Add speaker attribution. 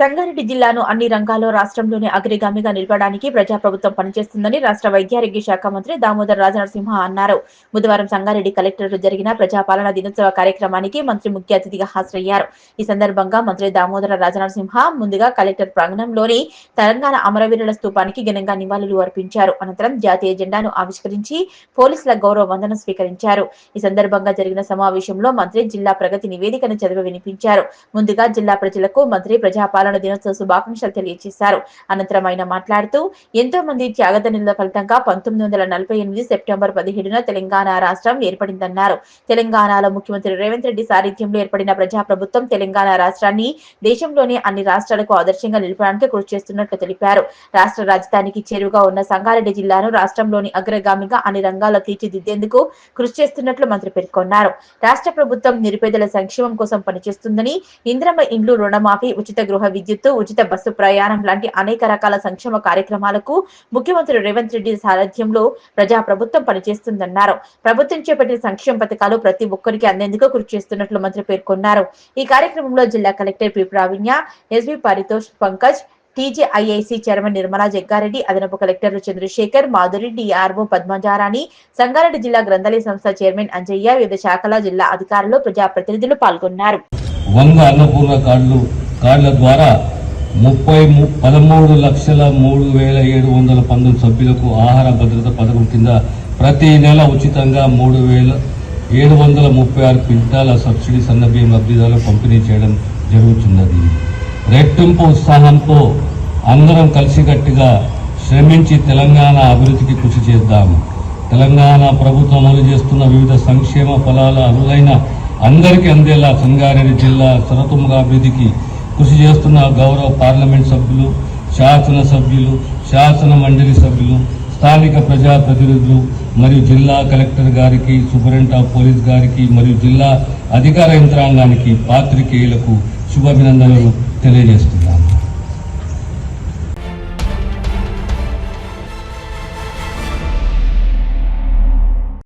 Speaker 1: సంగారెడ్డి జిల్లాను అన్ని రంగాల్లో రాష్ట్రంలోనే అగ్రగామిగా నిలపడానికి ప్రజాప్రభుత్వం పనిచేస్తుందని రాష్ట్ర వైద్యారోగ్య శాఖ మంత్రి దామోదర్ రాజనరసింహ అన్నారు. బుధవారం సంగారెడ్డి కలెక్టరేట్లో జరిగిన ప్రజాపాలన దినోత్సవ కార్యక్రమానికి మంత్రి ముఖ్య అతిథిగా హాజరయ్యారు. ఈ సందర్భంగా మంత్రి దామోదర రాజనరసింహ ముందుగా కలెక్టర్ ప్రాంగణంలోని తెలంగాణ అమరవీరుల స్తూపానికి ఘనంగా నివాళులు అర్పించారు. అనంతరం జాతీయ జెండాను ఆవిష్కరించి పోలీసుల గౌరవ వందనం స్వీకరించారు. ఈ సందర్భంగా జరిగిన సమావేశంలో మంత్రి జిల్లా ప్రగతి నివేదికను చదివి వినిపించారు. ముందుగా జిల్లా ప్రజలకు మంత్రి ప్రజాపాలన దినోత్సవ శుభాకాంక్షలు తెలియజేశారు. అనంతరం ఆయన మాట్లాడుతూ ఎంతో మంది త్యాగదనుల ఫలితంగా 1948 సెప్టెంబర్ 17న తెలంగాణ రాష్ట్రం ఏర్పడిందన్నారు. తెలంగాణలో ముఖ్యమంత్రి రేవంత్ రెడ్డి సారథ్యంలో ఏర్పడిన ప్రజాప్రభుత్వం తెలంగాణ రాష్ట్రాన్ని దేశంలోని అన్ని రాష్ట్రాలకు ఆదర్శంగా నిలపడానికి కృషి చేస్తున్నట్లు తెలిపారు. రాష్ట్ర రాజధానికి చేరువగా ఉన్న సంగారెడ్డి జిల్లాను రాష్ట్రంలోని అగ్రగామిగా అన్ని రంగాల్లో తీర్చిదిద్దేందుకు కృషి చేస్తున్నట్లు మంత్రి పేర్కొన్నారు. రాష్ట్ర ప్రభుత్వం నిరుపేదల సంక్షేమం కోసం పనిచేస్తుందని, ఇందిరమ్మ ఇండ్లు, రుణమాఫీ, ఉచిత గృహ విద్యుత్తు, ఉచిత బస్సు ప్రయాణం లాంటి అనేక రకాల సంక్షేమ కార్యక్రమాలకు ముఖ్యమంత్రి రేవంత్ రెడ్డి సారథ్యంలో ప్రజాప్రభుత్వం పనిచేస్తుందన్నారు. ప్రభుత్వం చేపట్టిన సంక్షేమ పథకాలు ప్రతి ఒక్కరికి అందేందుకు కృషి చేస్తున్నట్లు మంత్రి పేర్కొన్నారు. ఈ కార్యక్రమంలో జిల్లా collector P Pravinya, SV Paritosh Pankaj, TJIIC chairman Nirmala Jaggareddy, అదనపు కలెక్టర్లు చంద్రశేఖర్, మాధురి, డిఆర్ఓ పద్మజారాణి, సంగారెడ్డి జిల్లా గ్రంథాలయ సంస్థ చైర్మన్ అంజయ్య, వివిధ శాఖల జిల్లా అధికారులు, ప్రజాప్రతినిధులు పాల్గొన్నారు.
Speaker 2: అన్నపూర్ణ కార్డుల ద్వారా 13,03,719 సభ్యులకు ఆహార భద్రత పథకం కింద ప్రతి నెల ఉచితంగా 3,736 క్వింటాల సబ్సిడీ సన్నబియ్యం లబ్ధిదారులకు పంపిణీ చేయడం జరుగుతున్నది. రెట్టింపు ఉత్సాహంతో అందరం కలిసికట్టుగా శ్రమించి తెలంగాణ అభివృద్ధికి కృషి చేద్దాం. తెలంగాణ ప్రభుత్వం అమలు చేస్తున్న వివిధ సంక్షేమ ఫలాల అర్హులైన అందరికీ అందేలా సంగారెడ్డి జిల్లా సర్వతోముఖ అభివృద్ధికి కృషి చేస్తున్న గౌరవ పార్లమెంట్ సభ్యులు, శాసనసభ్యులు, శాసన మండలి సభ్యులు, స్థానిక ప్రజాప్రతినిధులు మరియు జిల్లా కలెక్టర్ గారికి, సూపరింటెండెంట్ ఆఫ్ పోలీస్ గారికి మరియు జిల్లా అధికార యంత్రాంగానికి, పాత్రికేయులకు శుభాభినందనలు తెలియజేస్తున్నాను.